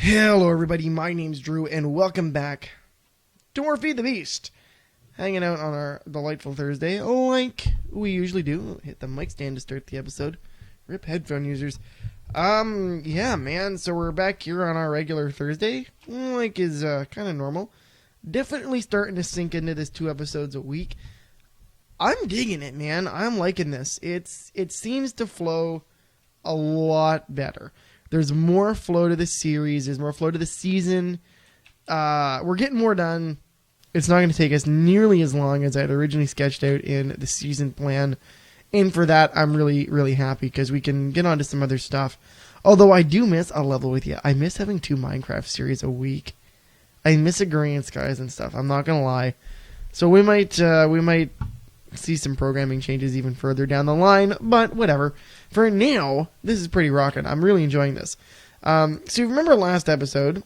Hello everybody, my name's Drew and welcome back to more Feed the Beast. Hanging out on our delightful Thursday like we usually do. Hit the mic stand to start the episode. Rip headphone users. Yeah man, so we're back here on our regular Thursday. Like is kind of normal. Definitely starting to sink into this 2 episodes a week. I'm digging it, man. I'm liking this. It seems to flow a lot better. There's more flow to the series. There's more flow to the season. We're getting more done. It's not going to take us nearly as long as I had originally sketched out in the season plan. And for that, I'm really, really happy because we can get on to some other stuff. Although I do miss, I'll level with you, I miss having 2 Minecraft series a week. I miss Agrarian Skies and stuff. I'm not going to lie. So we might see some programming changes even further down the line, but whatever. For now, this is pretty rockin'. I'm really enjoying this. So you remember last episode,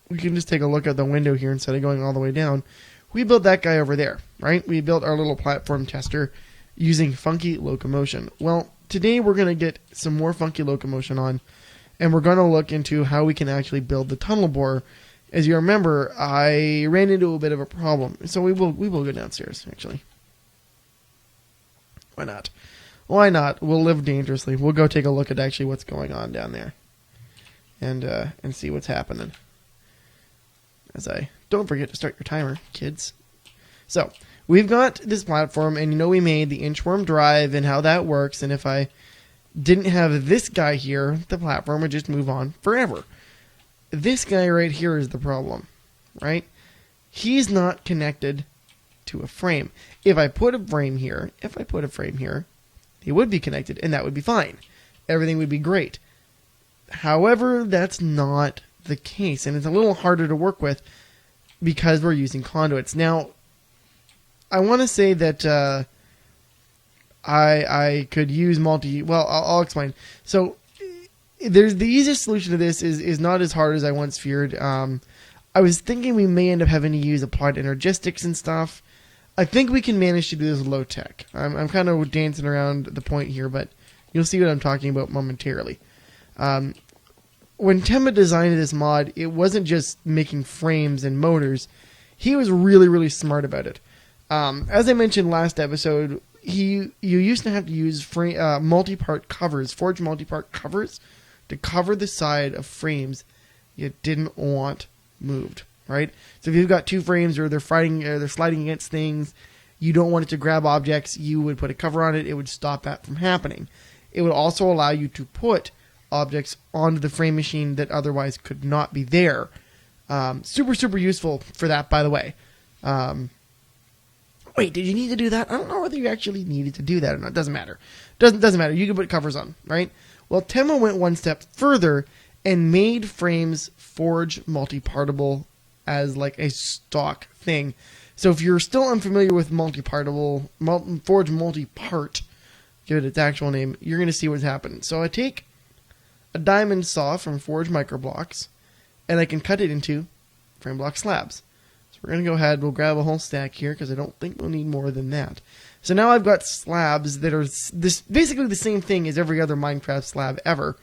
we can just take a look at the window here instead of going all the way down. We built that guy over there, right? We built our little platform tester using funky locomotion. Well, today we're going to get some more funky locomotion on, and we're going to look into how we can actually build the tunnel borer. As you remember, I ran into a bit of a problem, so we will go downstairs, actually. Why not? Why not? We'll live dangerously. We'll go take a look at actually what's going on down there. And see what's happening. Don't forget to start your timer, kids. So, we've got this platform, and we made the inchworm drive and how that works, and if I didn't have this guy here, the platform would just move on forever. This guy right here is the problem, right? He's not connected to a frame. If I put a frame here, it would be connected, and that would be fine. Everything would be great. However, that's not the case, and it's a little harder to work with because we're using conduits. Now, I want to say that I could use well, I'll explain. So, the easiest solution to this is not as hard as I once feared. I was thinking we may end up having to use applied energistics and stuff. I think we can manage to do this low tech. I'm kind of dancing around the point here, but you'll see what I'm talking about momentarily. When Temba designed this mod, it wasn't just making frames and motors. He was really, really smart about it. As I mentioned last episode, you used to have to use multi-part covers, forged multi-part covers, to cover the side of frames you didn't want moved. Right? So if you've got 2 frames or they're sliding against things, you don't want it to grab objects, you would put a cover on it, it would stop that from happening. It would also allow you to put objects onto the frame machine that otherwise could not be there. Super, super useful for that, by the way. Wait, did you need to do that? I don't know whether you actually needed to do that or not. Doesn't matter. Doesn't matter. You can put covers on, right? Well, Temma went one step further and made frames forge multi-partable as like a stock thing. So if you're still unfamiliar with forge multi-part, give it its actual name, you're going to see what's happening. So I take a diamond saw from Forge Microblocks, and I can cut it into frame block slabs. So we're going to go ahead, we'll grab a whole stack here, because I don't think we'll need more than that. So now I've got slabs that are basically the same thing as every other Minecraft slab ever.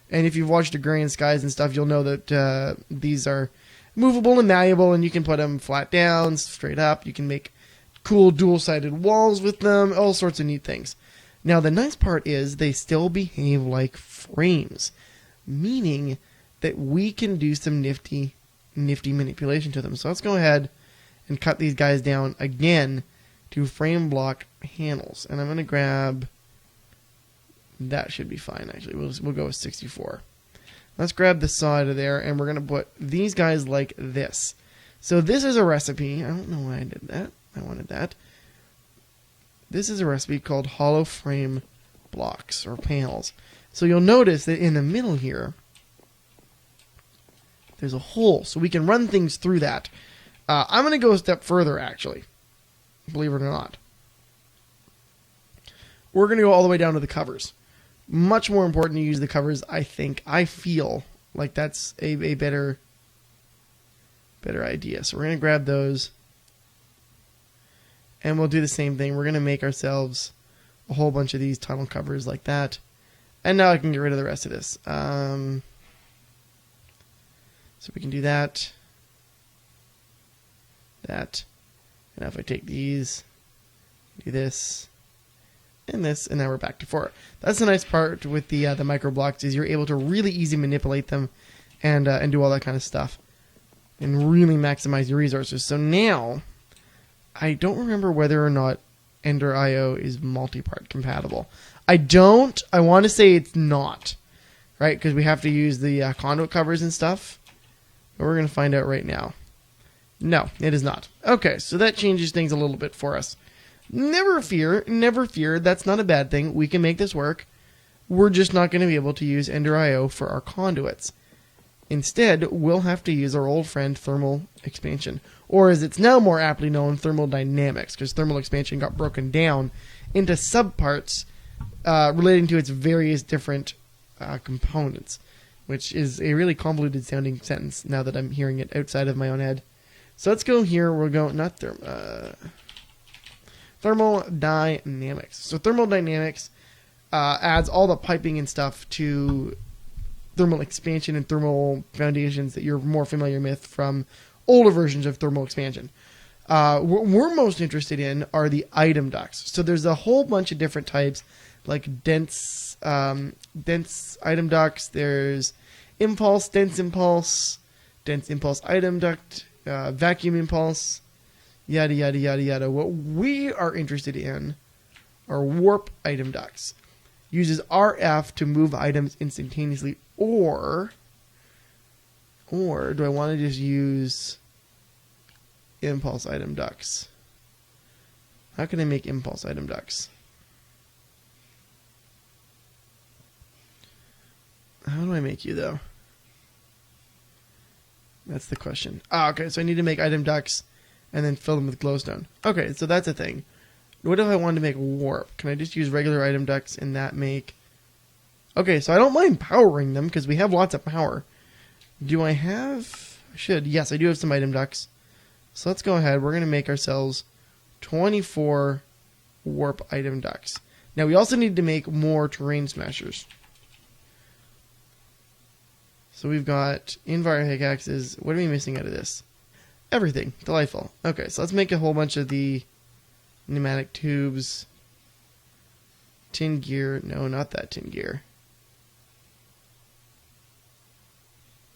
And if you've watched Agrarian Skies and stuff, you'll know that these are movable and malleable, and you can put them flat down, straight up. You can make cool dual-sided walls with them, all sorts of neat things. Now, the nice part is they still behave like frames, meaning that we can do some nifty manipulation to them. So let's go ahead and cut these guys down again to frame block handles. And I'm going to grab... That should be fine, actually. We'll go with 64. Let's grab the saw out of there, and we're going to put these guys like this. So this is a recipe. I don't know why I did that. I wanted that. This is a recipe called hollow frame blocks, or panels. So you'll notice that in the middle here, there's a hole, so we can run things through that. I'm going to go a step further, actually. Believe it or not. We're going to go all the way down to the covers. Much more important to use the covers, I think. I feel like that's a better idea. So we're going to grab those. And we'll do the same thing. We're going to make ourselves a whole bunch of these tunnel covers like that. And now I can get rid of the rest of this. So So we can do that. That. And now if I take these, do this, and this, and now we're back to 4. That's the nice part with the micro blocks is you're able to really easy manipulate them and do all that kind of stuff and really maximize your resources. So now, I don't remember whether or not Ender IO is multi-part compatible. I don't. I want to say it's not, right? Because we have to use the conduit covers and stuff. But we're going to find out right now. No, it is not. Okay, so that changes things a little bit for us. Never fear, never fear. That's not a bad thing. We can make this work. We're just not going to be able to use Ender IO for our conduits. Instead, we'll have to use our old friend thermal expansion, or as it's now more aptly known, thermal dynamics, because thermal expansion got broken down into subparts relating to its various different components, which is a really convoluted sounding sentence now that I'm hearing it outside of my own head. So let's go here. We'll go, not thermal dynamics. So thermal dynamics adds all the piping and stuff to thermal expansion and thermal foundations that you're more familiar with from older versions of thermal expansion. What we're most interested in are the item ducts. So there's a whole bunch of different types, like dense item ducts. There's impulse, dense impulse item duct, vacuum impulse, yada yada yada yada. What we are interested in are warp item ducts. Uses RF to move items instantaneously, or do I want to just use impulse item ducts? How can I make impulse item ducts? How do I make you, though? That's the question. Okay, so I need to make item ducts and then fill them with glowstone. Okay, so that's a thing. What if I wanted to make warp? Can I just use regular item ducts and that make... Okay, so I don't mind powering them because we have lots of power. Do I have... I should. Yes, I do have some item ducts. So let's go ahead. We're going to make ourselves 24 warp item ducts. Now, we also need to make more terrain smashers. So we've got Invar pickaxes. What are we missing out of this? Everything. Delightful. Okay, so let's make a whole bunch of the pneumatic tubes. Tin gear. No, not that tin gear.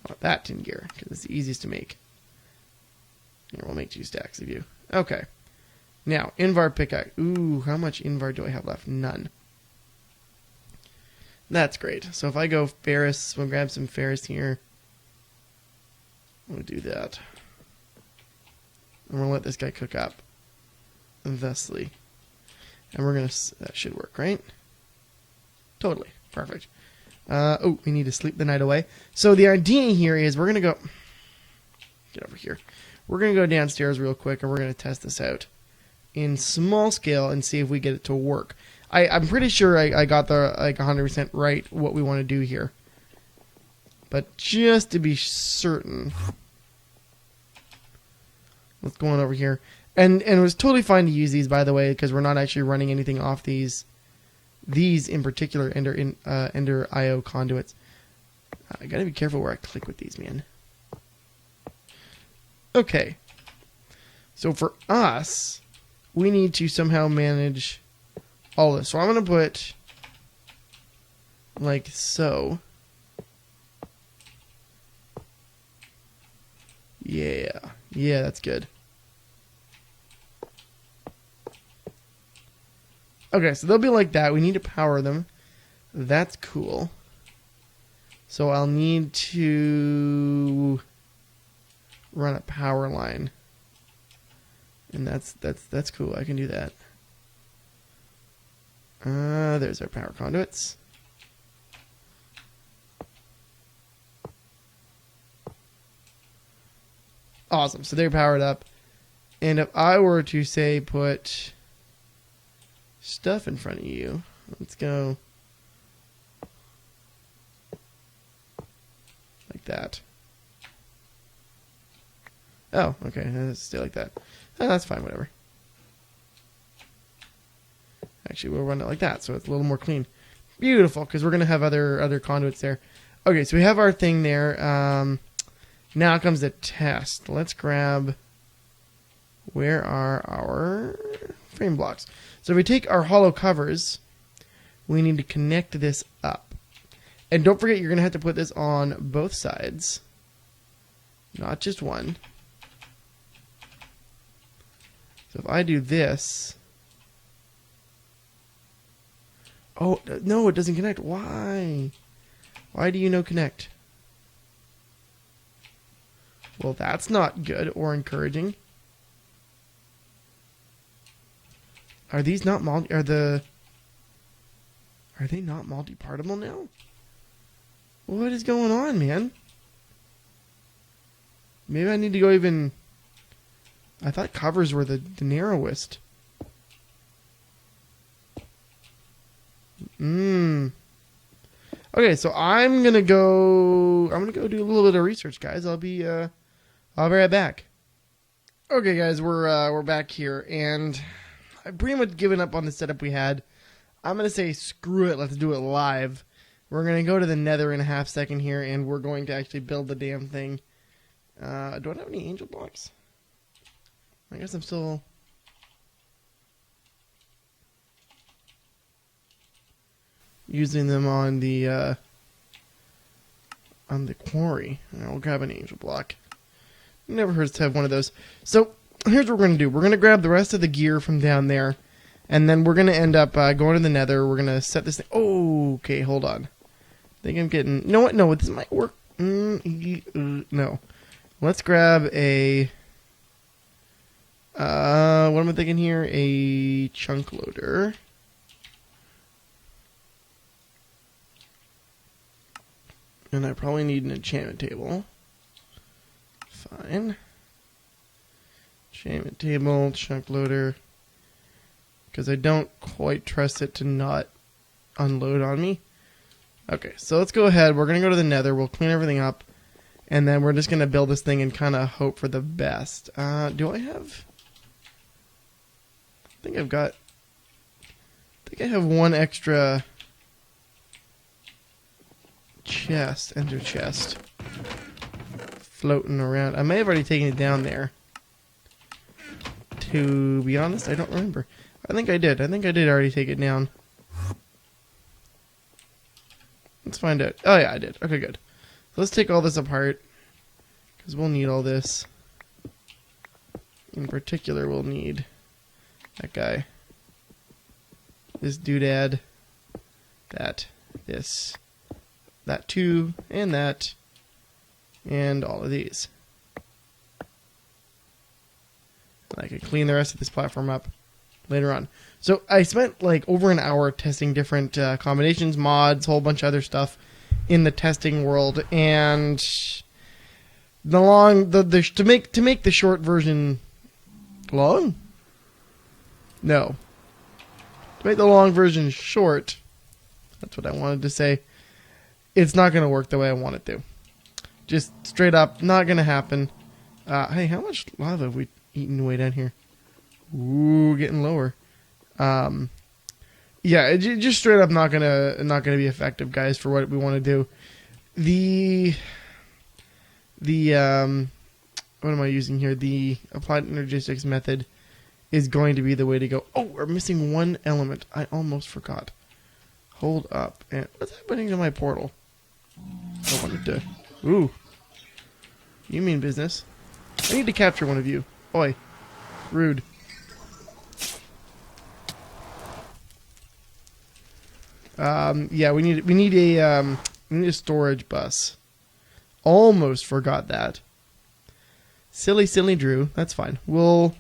Not that tin gear, because it's the easiest to make. Here, we'll make 2 stacks of you. Okay. Now, Invar pickaxe. Ooh, how much Invar do I have left? None. That's great. So if I go ferrous, we'll grab some ferrous here. We'll do that. And we'll let this guy cook up. Thusly. And we're going to... That should work, right? Totally. Perfect. Oh, we need to sleep the night away. So the idea here is we're going to go... Get over here. We're going to go downstairs real quick and we're going to test this out in small scale and see if we get it to work. I'm pretty sure I got the 100% right what we want to do here. But just to be certain, let's go on over here. And it was totally fine to use these, by the way, because we're not actually running anything off these in particular Ender IO conduits. I gotta be careful where I click with these, man. Okay. So for us, we need to somehow manage all this. So I'm going to put like so. Yeah, that's good. Okay, so they'll be like that. We need to power them. That's cool. So I'll need to run a power line. And that's cool. I can do that. There's our power conduits. Awesome. So they're powered up. And if I were to, say, put stuff in front of you, let's go like that. Oh, okay. Let's stay like that. Oh, that's fine, whatever. Actually, we'll run it like that, so it's a little more clean. Beautiful, because we're going to have other conduits there. Okay, so we have our thing there. Now comes the test. Let's grab... Where are our frame blocks? So if we take our hollow covers, we need to connect this up. And don't forget, you're going to have to put this on both sides. Not just one. So if I do this... Oh, no, it doesn't connect. Why? Why do you no connect? Well, that's not good or encouraging. Are these not are they not multi-particle now? What is going on, man? Maybe I need to go even... I thought covers were the narrowest. Okay, so I'm gonna go do a little bit of research, guys. I'll be right back. Okay, guys, we're back here, and I've pretty much given up on the setup we had. I'm gonna say screw it. Let's do it live. We're gonna go to the Nether in a half second here, and we're going to actually build the damn thing. Do I have any angel blocks? I guess I'm still... using them on the quarry. I'll grab an angel block. Never hurts to have one of those. So here's what we're going to do. We're going to grab the rest of the gear from down there, and then we're going to end up going to the Nether. We're going to set this thing. Oh, okay, hold on. I think I'm getting... You know what? No, this might work. No. Let's grab a... what am I thinking here? A chunk loader. And I probably need an enchantment table. Fine. Enchantment table, chunk loader. Because I don't quite trust it to not unload on me. Okay, so let's go ahead. We're going to go to the Nether. We'll clean everything up. And then we're just going to build this thing and kind of hope for the best. Do I have... I think I have one extra... ender chest, floating around. I may have already taken it down there. To be honest, I don't remember. I think I did. I think I did already take it down. Let's find out. Oh yeah, I did. Okay, good. So let's take all this apart, because we'll need all this. In particular, we'll need that guy, this doodad, this. That too, and that, and all of these. I can clean the rest of this platform up later on. So I spent like over an hour testing different combinations, mods, whole bunch of other stuff in the testing world, and to make the short version long. No, to make the long version short. That's what I wanted to say. It's not going to work the way I want it to. Just straight up, not going to happen. Hey, how much lava have we eaten way down here? Ooh, getting lower. Yeah, just straight up not gonna be effective, guys, for what we want to do. What am I using here? The applied energistics method is going to be the way to go. Oh, we're missing one element. I almost forgot. Hold up. And what's happening to my portal? I wanted to... Ooh. You mean business. I need to capture one of you. Oi. Rude. Yeah, we need a storage bus. Almost forgot that. Silly Drew. That's fine. We'll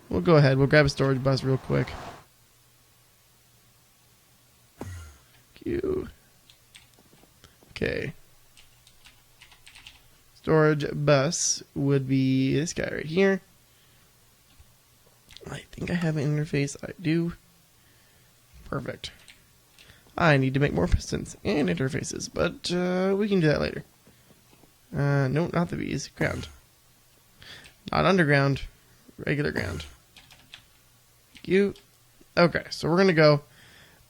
go ahead. We'll grab a storage bus real quick. Q. Okay. Storage bus would be this guy right here. I think I have an interface. I do. Perfect. I need to make more pistons and interfaces, but we can do that later. No, not the bees. Ground. Not underground. Regular ground. Cute. Okay, so we're going to go.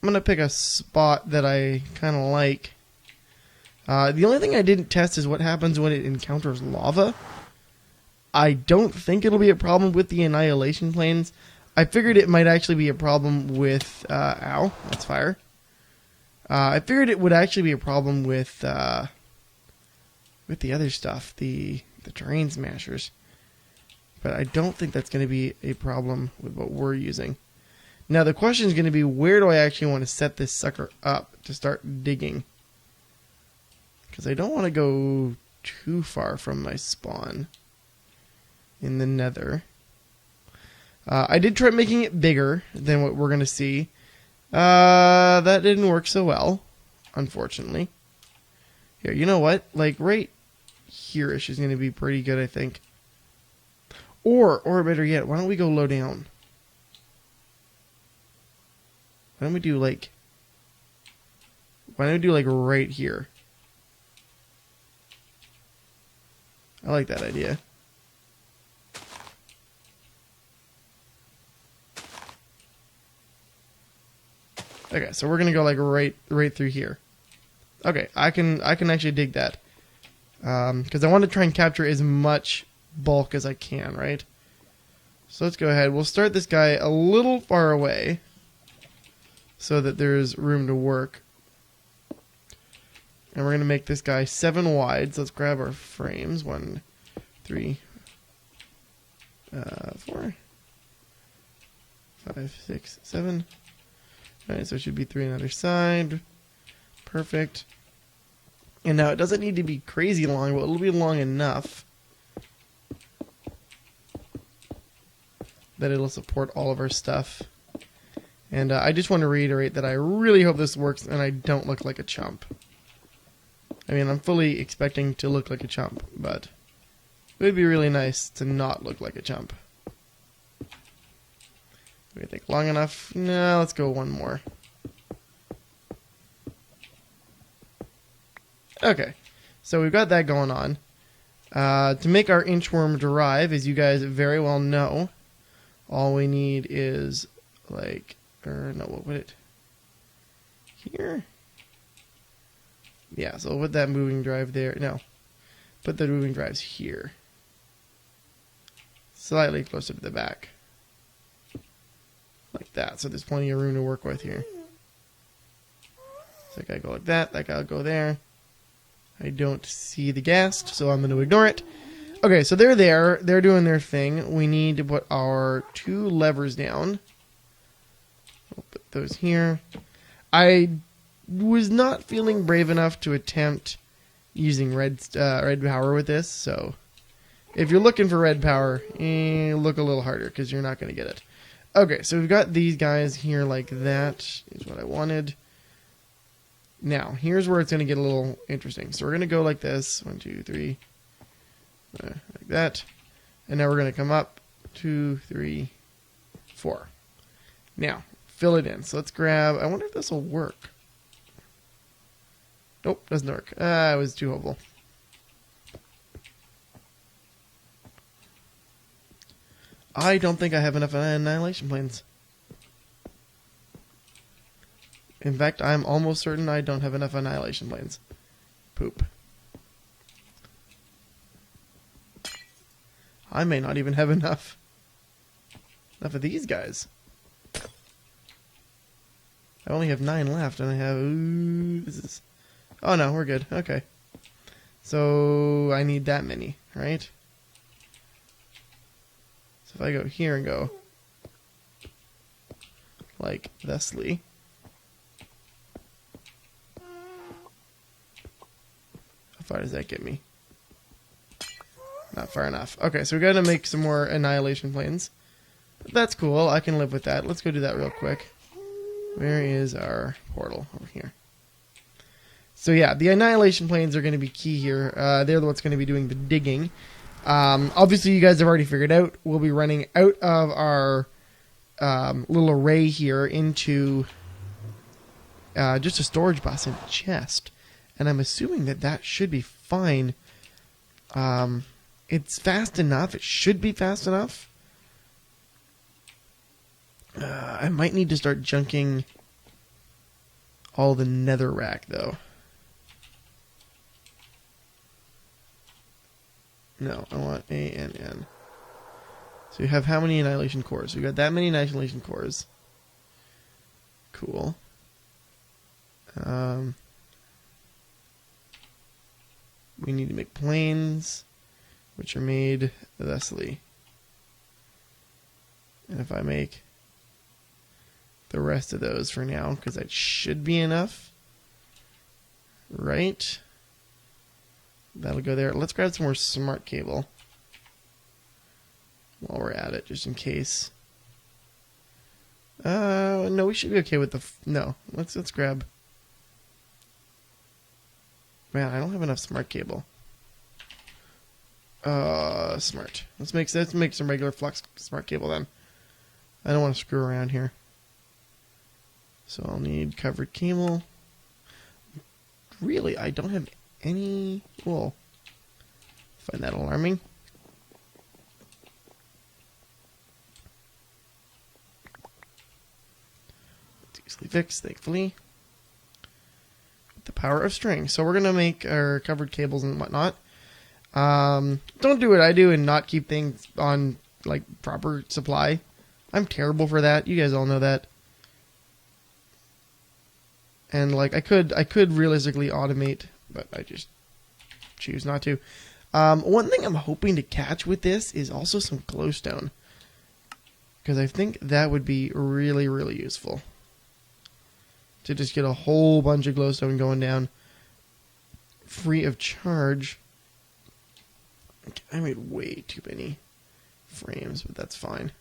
I'm going to pick a spot that I kind of like. The only thing I didn't test is what happens when it encounters lava. I don't think it'll be a problem with the annihilation planes. I figured it might actually be a problem with... ow, that's fire. I figured it would actually be a problem with the other stuff, the terrain smashers. But I don't think that's going to be a problem with what we're using. Now the question is going to be, where do I actually want to set this sucker up to start digging? Because I don't want to go too far from my spawn in the nether. I did try making it bigger than what we're going to see. That didn't work so well, unfortunately. Here, you know what? Like, right here-ish is going to be pretty good, I think. Or better yet, why don't we go low down? Why don't we do, like... Why don't we do, like, right here? I like that idea. Okay, so we're gonna go like right through here. Okay, I can actually dig that because I want to try and capture as much bulk as I can, right? So let's go ahead. We'll start this guy a little far away so that there's room to work, and we're gonna make this guy 7 wide. So let's grab our frames. 1, 3, 4, 5, 6, 7. Alright, so it should be 3 on the other side. Perfect. And now it doesn't need to be crazy long, but it'll be long enough that it'll support all of our stuff. And I just want to reiterate that I really hope this works and I don't look like a chump. I mean, I'm fully expecting to look like a chump, but it would be really nice to not look like a chump. Do we think long enough? No, let's go one more. Okay, so we've got that going on. To make our inchworm derive, as you guys very well know, all we need is like, or no, what would it? Here? Yeah, so we'll put that moving drive there. No, put the moving drives here. Slightly closer to the back. Like that, so there's plenty of room to work with here. So that guy go like that guy will go there. I don't see the ghast, so I'm going to ignore it. Okay, so they're there. They're doing their thing. We need to put our 2 levers down. We'll put those here. I was not feeling brave enough to attempt using red power with this, so if you're looking for red power, look a little harder because you're not going to get it. Okay, so we've got these guys here like that is what I wanted. Now, here's where it's going to get a little interesting. So we're going to go like this. 1, 2, 3. Like that. And now we're going to come up. 2, 3, 4. Now, fill it in. So let's grab... I wonder if this will work. Nope, doesn't work. It was too hopeful. I don't think I have enough annihilation planes. In fact, I'm almost certain I don't have enough annihilation planes. Poop. I may not even have enough of these guys. I only have 9 left, and I have... Ooh, this is... Oh no, we're good. Okay. So, I need that many, right? So if I go here and go... like thusly... How far does that get me? Not far enough. Okay, so we got to make some more annihilation planes. That's cool. I can live with that. Let's go do that real quick. Where is our portal? Over here. So yeah, the annihilation planes are going to be key here. They're what's going to be doing the digging. Obviously, you guys have already figured out we'll be running out of our little array here into just a storage bus and a chest. And I'm assuming that that should be fine. It's fast enough. It should be fast enough. I might need to start junking all the netherrack, though. No, I want ANN. So you have how many annihilation cores? So you got that many annihilation cores. Cool. We need to make planes, which are made thusly. And if I make the rest of those for now, because that should be enough, right? That'll go there. Let's grab some more smart cable while we're at it, just in case. No, we should be okay with the. No, let's grab. Man, I don't have enough smart cable. Smart. Let's make some regular flux smart cable then. I don't want to screw around here. So I'll need covered cable. Really, I don't have any. Well, find that alarming. It's easily fixed, thankfully. The power of string. So we're gonna make our covered cables and whatnot. Don't do what I do and not keep things on like proper supply. I'm terrible for that. You guys all know that. And like I could realistically automate, but I just choose not to. One thing I'm hoping to catch with this is also some glowstone, because I think that would be really, really useful. To just get a whole bunch of glowstone going down free of charge. I made way too many frames, but that's fine.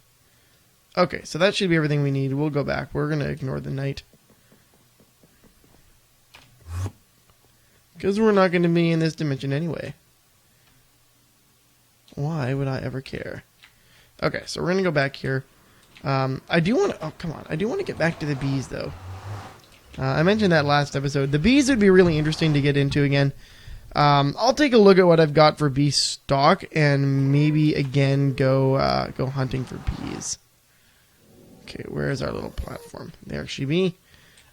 Okay, so that should be everything we need. We'll go back. We're going to ignore the night, because we're not going to be in this dimension anyway. Why would I ever care? Okay, so we're going to go back here. I do want to... Oh, come on. I do want to get back to the bees, though. I mentioned that last episode. The bees would be really interesting to get into again. I'll take a look at what I've got for bee stock and maybe again go hunting for bees. Okay, where is our little platform? There she be.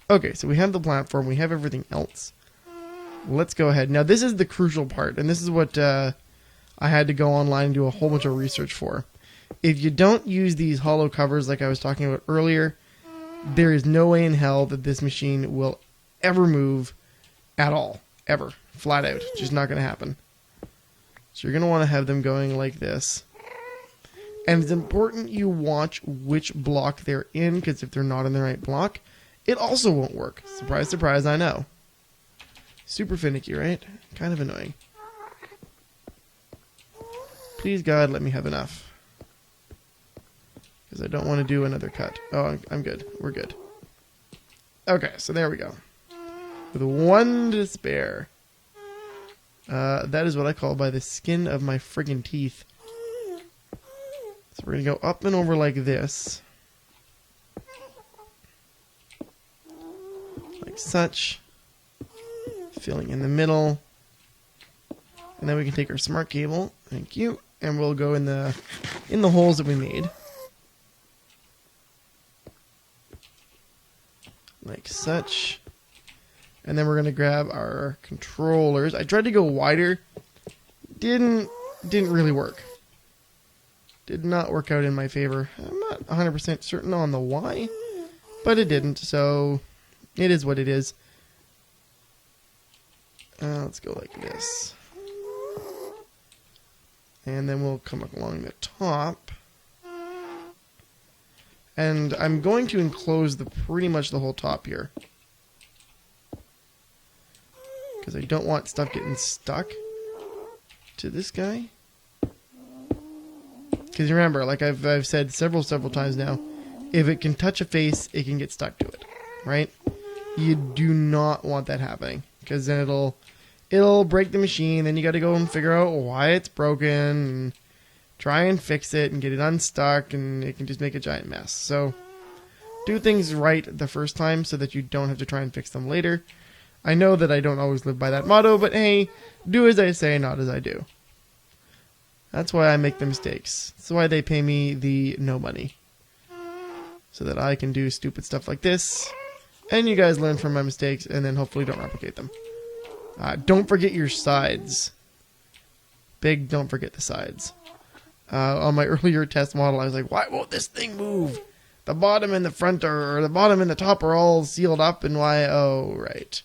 Okay, so we have the platform. We have everything else. Let's go ahead. Now, this is the crucial part, and this is what I had to go online and do a whole bunch of research for. If you don't use these hollow covers like I was talking about earlier, there is no way in hell that this machine will ever move at all. Ever. Flat out. Just not going to happen. So you're going to want to have them going like this. And it's important you watch which block they're in, because if they're not in the right block, it also won't work. Surprise, surprise, I know. Super finicky, right? Kind of annoying. Please, God, let me have enough. Because I don't want to do another cut. Oh, I'm good. We're good. Okay, so there we go. With one to spare. That is what I call by the skin of my friggin' teeth. So we're going to go up and over like this. Like such. Filling in the middle. And then we can take our smart cable. Thank you. And we'll go in the holes that we made. Like such. And then we're going to grab our controllers. I tried to go wider. Didn't really work. Did not work out in my favor. I'm not 100% certain on the why, but it didn't. So it is what it is. Let's go like this. And then we'll come along the top. And I'm going to enclose pretty much the whole top here, because I don't want stuff getting stuck to this guy. Because remember, like I've said several times now, if it can touch a face, it can get stuck to it, right? You do not want that happening, because then it'll break the machine. Then you got to go and figure out why it's broken, and try and fix it and get it unstuck, and it can just make a giant mess. So do things right the first time so that you don't have to try and fix them later. I know that I don't always live by that motto, but hey, do as I say, not as I do. That's why I make the mistakes. That's why they pay me the no money. So that I can do stupid stuff like this, and you guys learn from my mistakes, and then hopefully don't replicate them. Don't forget your sides. Big, don't forget the sides. On my earlier test model, I was like, why won't this thing move? The bottom and the front or the bottom and the top are all sealed up, and why? Oh, right.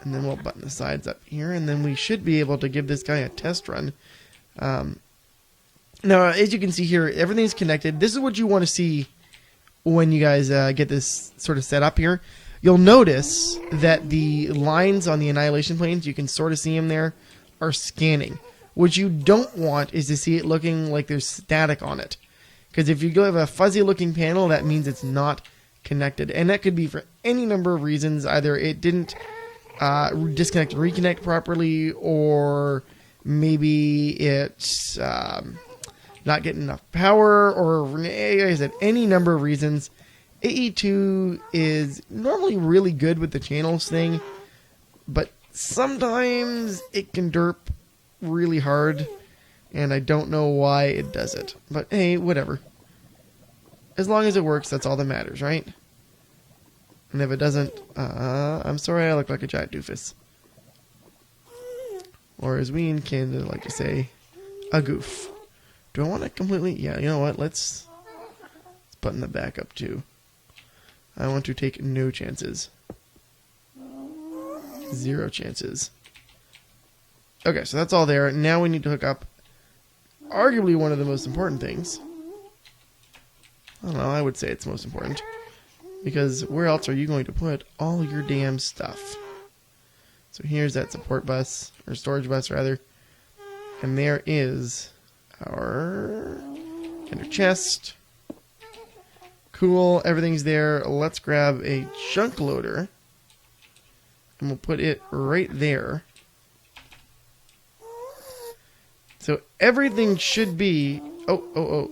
And then we'll button the sides up here, and then we should be able to give this guy a test run. Now, as you can see here, everything's connected. This is what you want to see when you guys get this sort of set up here. You'll notice that the lines on the annihilation planes, you can sort of see them there, are scanning. What you don't want is to see it looking like there's static on it. Because if you have a fuzzy looking panel, that means it's not connected. And that could be for any number of reasons. Either it didn't disconnect and reconnect properly, or maybe it's not getting enough power, or like I said, any number of reasons. AE2 is normally really good with the channels thing, but sometimes it can derp really hard, and I don't know why it does it. But hey, whatever. As long as it works, that's all that matters, right? And if it doesn't, I'm sorry I look like a giant doofus. Or as we in Canada like to say, a goof. Do I want to completely... Yeah, you know what? Let's button the back up too. I want to take no chances. 0 chances. Okay, so that's all there. Now we need to hook up arguably one of the most important things. I don't know, I would say it's most important. Because where else are you going to put all your damn stuff? So here's that support bus, or storage bus rather. And there is our ender chest. Cool, everything's there. Let's grab a chunk loader. And we'll put it right there. So everything should be... Oh.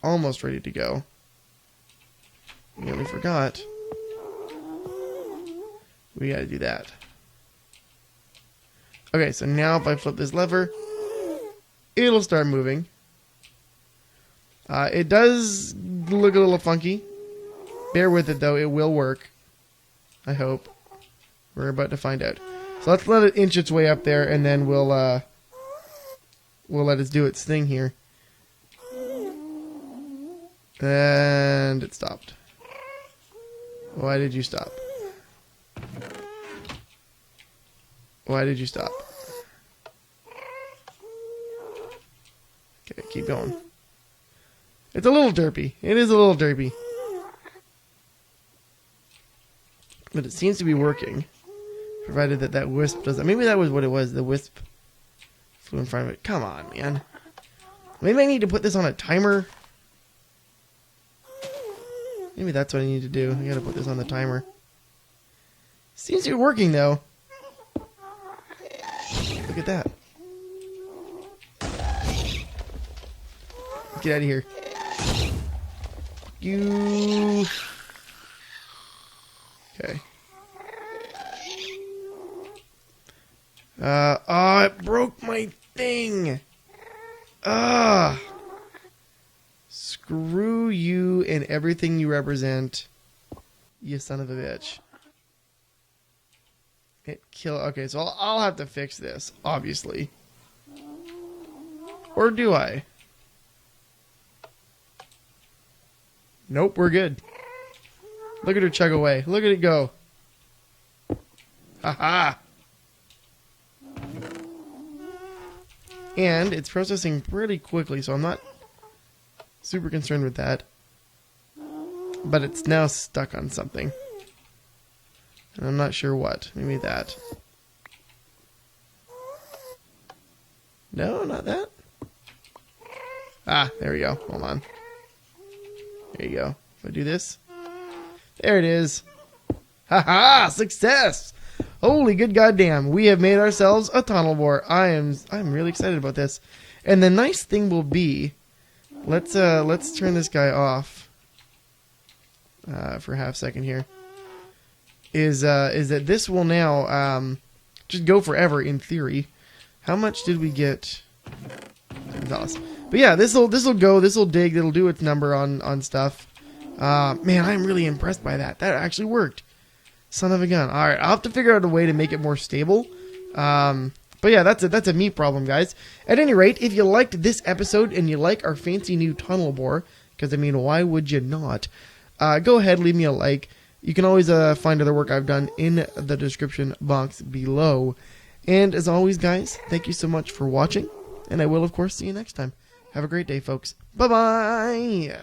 Almost ready to go. Nearly forgot. We gotta do that. Okay, so now if I flip this lever, it'll start moving. It does look a little funky. Bear with it though, it will work. I hope. We're about to find out. So let's let it inch its way up there, and then we'll let it do its thing here. And it stopped. Why did you stop? Why did you stop? Okay, keep going. It's a little derpy. It is a little derpy. But it seems to be working. Provided that wisp doesn't... Maybe that was what it was. The wisp flew in front of it. Come on, man. Maybe I need to put this on a timer. Maybe that's what I need to do. I gotta put this on the timer. Seems to be working, though. Look at that. Get out of here. You... Okay. Oh, it broke my thing. Screw you and everything you represent, you son of a bitch. Okay, so I'll have to fix this, obviously. Or do I? Nope, we're good. Look at her chug away. Look at it go. Haha. And it's processing pretty quickly, so I'm not super concerned with that. But it's now stuck on something. And I'm not sure what. Maybe that. No, not that. Ah, there we go. Hold on. There you go. If I do this. There it is. Haha! Success! Holy good goddamn. We have made ourselves a tunnel bore. I'm really excited about this. And the nice thing will be, let's turn this guy off for half a second here. Is that this will now just go forever in theory. How much did we get? But yeah, this'll go, this'll dig, it'll do its number on stuff. Man, I'm really impressed by that. That actually worked. Son of a gun. Alright, I'll have to figure out a way to make it more stable. But yeah, that's a me problem, guys. At any rate, if you liked this episode and you like our fancy new tunnel bore, because I mean, why would you not? Go ahead, leave me a like. You can always find other work I've done in the description box below. And as always, guys, thank you so much for watching, and I will, of course, see you next time. Have a great day, folks. Bye-bye!